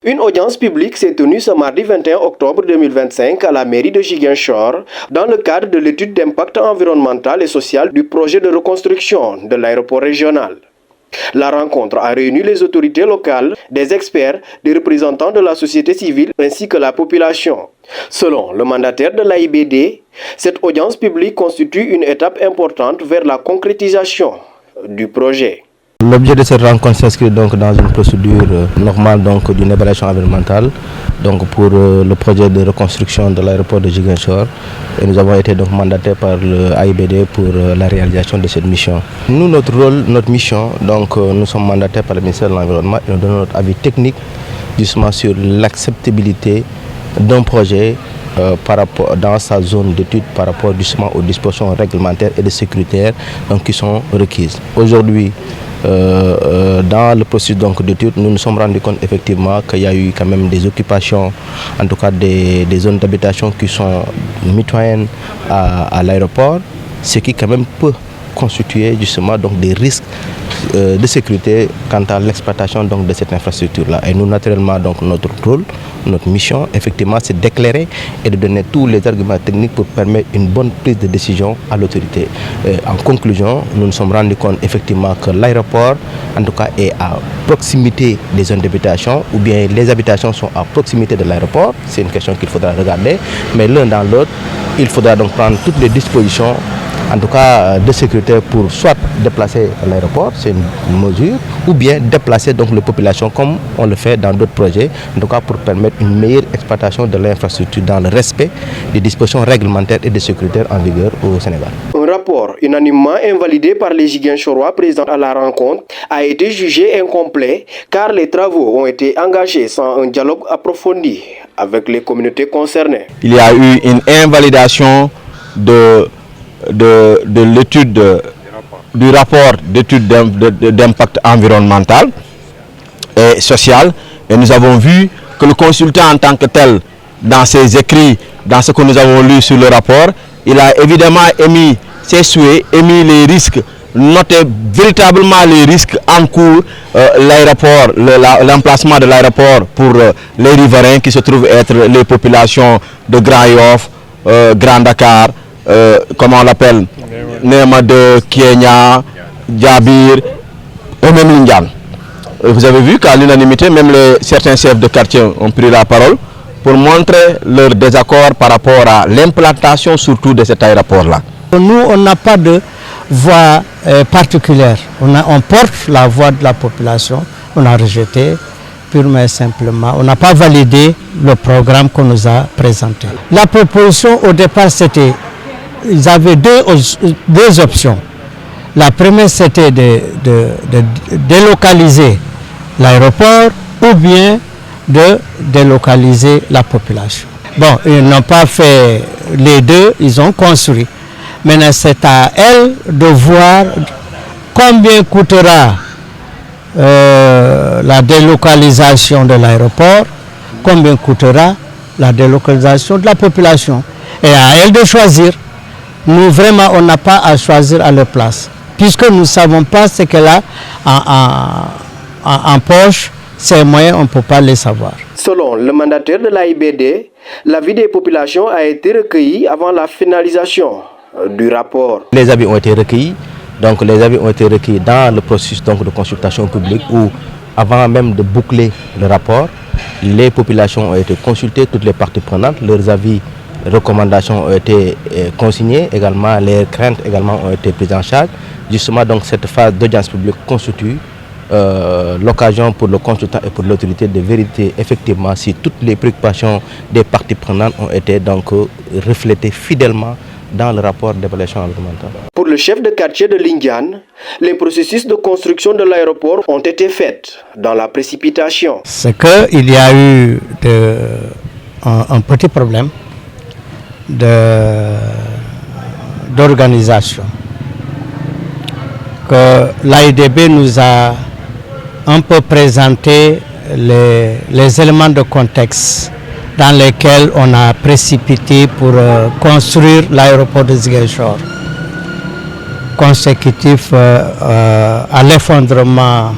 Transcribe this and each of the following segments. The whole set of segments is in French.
Une audience publique s'est tenue ce mardi 21 octobre 2025 à la mairie de Ziguinchor dans le cadre de l'étude d'impact environnemental et social du projet de reconstruction de l'aéroport régional. La rencontre a réuni les autorités locales, des experts, des représentants de la société civile ainsi que la population. Selon le mandataire de l'AIBD, cette audience publique constitue une étape importante vers la concrétisation du projet. L'objet de cette rencontre s'inscrit donc dans une procédure normale d'une évaluation environnementale pour le projet de reconstruction de l'aéroport de Ziguinchor. Et nous avons été donc mandatés par le AIBD pour la réalisation de cette mission. Nous, notre rôle, notre mission, nous sommes mandatés par le ministère de l'Environnement et nous donnons notre avis technique justement sur l'acceptabilité d'un projet dans sa zone d'étude par rapport justement aux dispositions réglementaires et de sécuritaires qui sont requises. Aujourd'hui, dans le processus d'étude, nous nous sommes rendus compte effectivement qu'il y a eu quand même des occupations, en tout cas des zones d'habitation qui sont mitoyennes à l'aéroport, ce qui quand même peut constituer justement des risques de sécurité quant à l'exploitation de cette infrastructure-là. Et nous, naturellement, notre rôle, notre mission, effectivement, c'est d'éclairer et de donner tous les arguments techniques pour permettre une bonne prise de décision à l'autorité. En conclusion, nous nous sommes rendus compte effectivement que l'aéroport, en tout cas, est à proximité des zones d'habitation, ou bien les habitations sont à proximité de l'aéroport. C'est une question qu'il faudra regarder. Mais l'un dans l'autre, il faudra donc prendre toutes les dispositions, en tout cas de sécurité, pour soit déplacer l'aéroport, c'est une mesure, ou bien déplacer les populations comme on le fait dans d'autres projets, en tout cas pour permettre une meilleure exploitation de l'infrastructure dans le respect des dispositions réglementaires et de sécurité en vigueur au Sénégal. Un rapport unanimement invalidé par les Ziguinchorois présents à la rencontre a été jugé incomplet car les travaux ont été engagés sans un dialogue approfondi avec les communautés concernées. Il y a eu une invalidation de l'étude du rapport d'étude d'impact environnemental et social, et nous avons vu que le consultant en tant que tel, dans ses écrits, dans ce que nous avons lu sur le rapport, il a évidemment émis ses souhaits, émis les risques, noté véritablement les risques en cours, l'emplacement de l'aéroport pour les riverains qui se trouvent être les populations de Grand Yoff, Grand Dakar, comment on l'appelle, Néma de Kenya, Djabir et même Lindian. Vous avez vu qu'à l'unanimité, même certains chefs de quartier ont pris la parole pour montrer leur désaccord par rapport à l'implantation surtout de cet aéroport-là. Nous, on n'a pas de voix particulière. On porte la voix de la population, on a rejeté purement et simplement. On n'a pas validé le programme qu'on nous a présenté. La proposition au départ, c'était, ils avaient deux options. La première, c'était de délocaliser l'aéroport ou bien de délocaliser la population. Bon, ils n'ont pas fait les deux, ils ont construit. Maintenant, c'est à elles de voir combien coûtera la délocalisation de l'aéroport, combien coûtera la délocalisation de la population. Et à elles de choisir. Nous, vraiment, on n'a pas à choisir à leur place. Puisque nous ne savons pas ce qu'elle a en poche, ces moyens, on ne peut pas les savoir. Selon le mandataire de l'AIBD, l'avis des populations a été recueilli avant la finalisation du rapport. Les avis ont été recueillis, dans le processus de consultation publique où, avant même de boucler le rapport, les populations ont été consultées, toutes les parties prenantes, leurs avis, recommandations ont été consignées, également les craintes également ont été prises en charge. Justement, cette phase d'audience publique constitue l'occasion pour le consultant et pour l'autorité de vérifier effectivement si toutes les préoccupations des parties prenantes ont été reflétées fidèlement dans le rapport d'évaluation environnementale. Pour le chef de quartier de Lindian, les processus de construction de l'aéroport ont été faits dans la précipitation. C'est qu'il y a eu un petit problème d'organisation. Que l'AIBD nous a un peu présenté les éléments de contexte dans lesquels on a précipité pour construire l'aéroport de Ziguinchor, consécutif à l'effondrement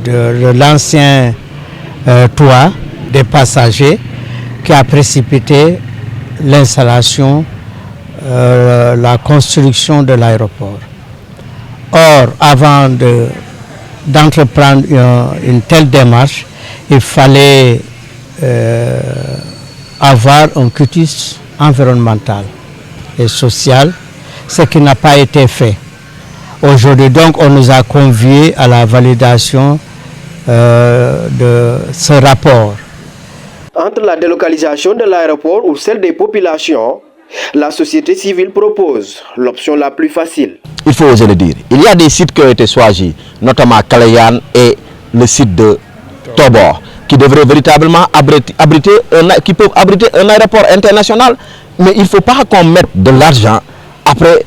de l'ancien toit des passagers qui a précipité l'installation, la construction de l'aéroport. Or, avant d'entreprendre une telle démarche, il fallait avoir un quitus environnemental et social, ce qui n'a pas été fait. Aujourd'hui, donc, on nous a conviés à la validation de ce rapport. Entre la délocalisation de l'aéroport ou celle des populations, la société civile propose l'option la plus facile. Il faut oser le dire. Il y a des sites qui ont été choisis, notamment Kalayan et le site de Tobor, qui devraient véritablement qui peuvent abriter un aéroport international. Mais il ne faut pas qu'on mette de l'argent après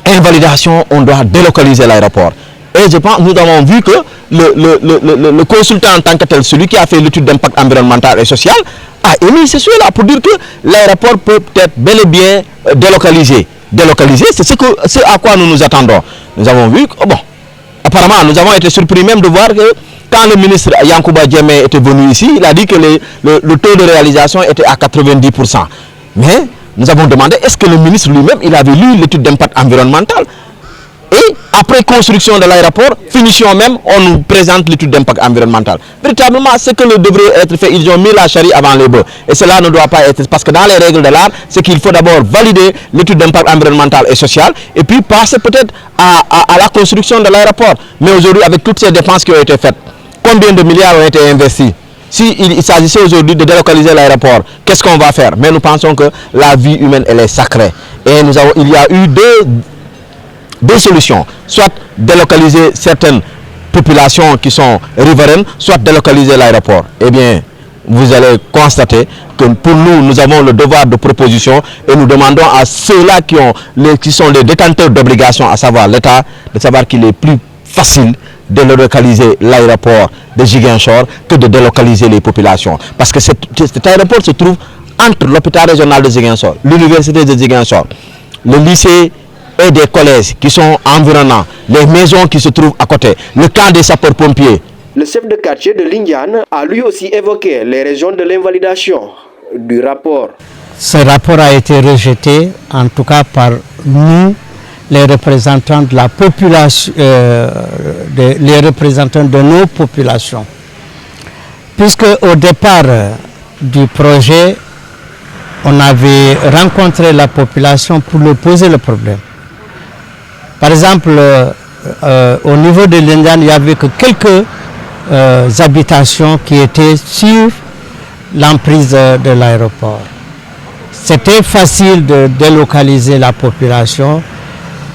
invalidation, on doit délocaliser l'aéroport. Et je pense, nous avons vu que le consultant en tant que tel, celui qui a fait l'étude d'impact environnemental et social, a émis ce souhait-là pour dire que l'aéroport peut être bel et bien délocalisé. Délocalisé, c'est ce à quoi nous nous attendons. Nous avons vu que, bon, apparemment, nous avons été surpris même de voir que quand le ministre Yankouba Diémé était venu ici, il a dit que le taux de réalisation était à 90%. Mais nous avons demandé, est-ce que le ministre lui-même, il avait lu l'étude d'impact environnemental? Et après construction de l'aéroport, finition même, on nous présente l'étude d'impact environnemental. Véritablement, ce que devrait être fait, ils ont mis la charrue avant les bœufs. Et cela ne doit pas être, parce que dans les règles de l'art, c'est qu'il faut d'abord valider l'étude d'impact environnemental et social, et puis passer peut-être à la construction de l'aéroport. Mais aujourd'hui, avec toutes ces dépenses qui ont été faites, combien de milliards ont été investis? S'il s'agissait aujourd'hui de délocaliser l'aéroport, qu'est-ce qu'on va faire? Mais nous pensons que la vie humaine, elle est sacrée. Et il y a eu deux solutions. Soit délocaliser certaines populations qui sont riveraines, soit délocaliser l'aéroport. Eh bien, vous allez constater que pour nous, nous avons le devoir de proposition et nous demandons à ceux-là qui sont les détenteurs d'obligations, à savoir l'État, de savoir qu'il est plus facile de délocaliser l'aéroport de Ziguinchor que de délocaliser les populations. Parce que cet aéroport se trouve entre l'hôpital régional de Ziguinchor, l'université de Ziguinchor, le lycée et des collèges qui sont environnants, les maisons qui se trouvent à côté, le camp des sapeurs-pompiers. Le chef de quartier de Lindiane a lui aussi évoqué les raisons de l'invalidation du rapport. Ce rapport a été rejeté, en tout cas par nous, les représentants de la population, les représentants de nos populations. Puisque au départ du projet, on avait rencontré la population pour leur poser le problème. Par exemple, au niveau de l'Indiane, il n'y avait que quelques habitations qui étaient sur l'emprise de l'aéroport. C'était facile de délocaliser la population,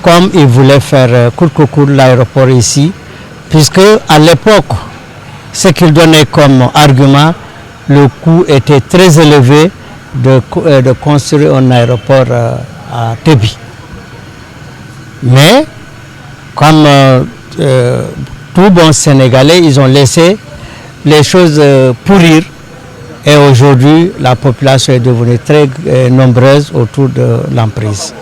comme ils voulaient faire court l'aéroport ici, puisque à l'époque, ce qu'ils donnaient comme argument, le coût était très élevé de construire un aéroport à Tébi. Mais, comme tout bon Sénégalais, ils ont laissé les choses pourrir. Et aujourd'hui, la population est devenue très nombreuse autour de l'emprise.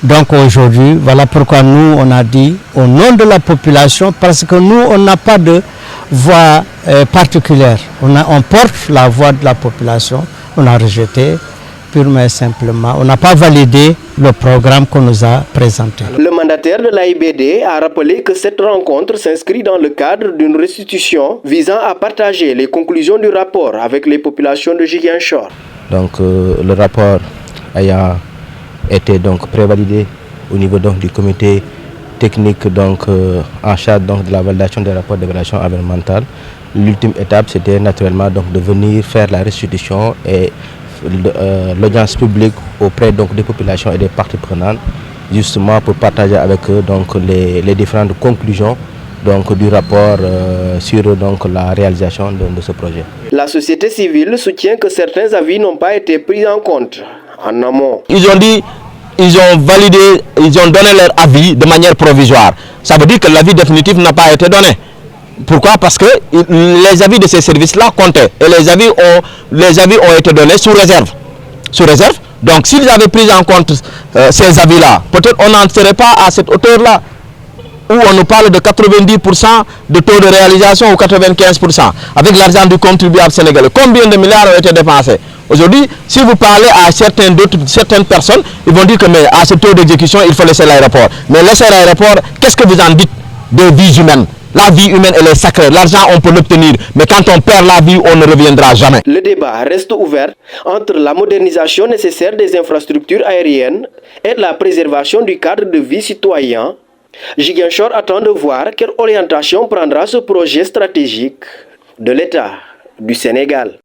Donc aujourd'hui, voilà pourquoi nous, on a dit, au nom de la population, parce que nous, on n'a pas de voix particulière. On porte la voix de la population, on a rejeté purement et simplement. On n'a pas validé le programme qu'on nous a présenté. Le mandataire de l'AIBD a rappelé que cette rencontre s'inscrit dans le cadre d'une restitution visant à partager les conclusions du rapport avec les populations de Ziguinchor. Donc le rapport ayant été donc prévalidé au niveau donc, du comité technique donc, en charge donc, de la validation des rapports d'évaluation environnementale, l'ultime étape c'était naturellement donc, de venir faire la restitution et l'audience publique auprès donc, des populations et des parties prenantes, justement pour partager avec eux donc, les différentes conclusions donc, du rapport sur donc, la réalisation de ce projet. La société civile soutient que certains avis n'ont pas été pris en compte en amont. Ils ont dit, ils ont validé, ils ont donné leur avis de manière provisoire. Ça veut dire que l'avis définitif n'a pas été donné. Pourquoi? Parce que les avis de ces services-là comptaient et les avis ont été donnés sous réserve. Sous réserve. Donc s'ils avaient pris en compte ces avis-là, peut-être on n'en serait pas à cette hauteur-là. où on nous parle de 90% de taux de réalisation ou 95% avec l'argent du contribuable sénégalais. Combien de milliards ont été dépensés? Aujourd'hui, si vous parlez à certaines personnes, ils vont dire que mais à ce taux d'exécution, il faut laisser l'aéroport. Mais laisser l'aéroport, qu'est-ce que vous en dites des vies humaines? La vie humaine, elle est sacrée. L'argent, on peut l'obtenir. Mais quand on perd la vie, on ne reviendra jamais. Le débat reste ouvert entre la modernisation nécessaire des infrastructures aériennes et la préservation du cadre de vie citoyen. Ziguinchor attend de voir quelle orientation prendra ce projet stratégique de l'État du Sénégal.